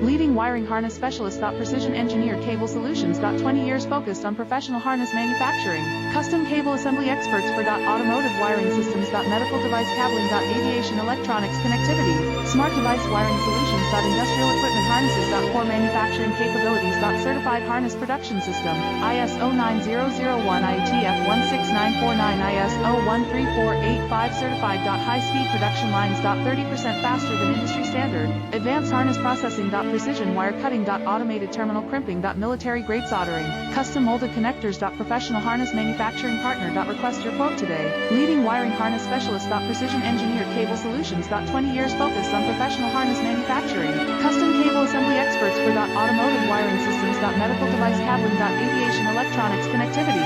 Leading wiring harness specialist. Precision engineered cable solutions. 20 years focused on professional harness manufacturing. Custom cable assembly experts for automotive wiring systems. Medical device cabling. Aviation electronics connectivity. Smart device wiring solutions. Industrial equipment harnesses. Core manufacturing capabilities. Certified harness production system. ISO 9001 IATF 16949 ISO 13485 certified. High-speed production lines. 30% faster than industry standard. Advanced harness processing. Precision wire cutting. Automated terminal crimping. Military grade soldering. Custom molded connectors. Professional harness manufacturing partner. Request your quote today. Leading wiring harness specialist. Precision engineered cable solutions. 20 years focused on professional harness manufacturing. Custom cable assembly experts for automotive wiring systems. Medical device cabling. Aviation electronics connectivity.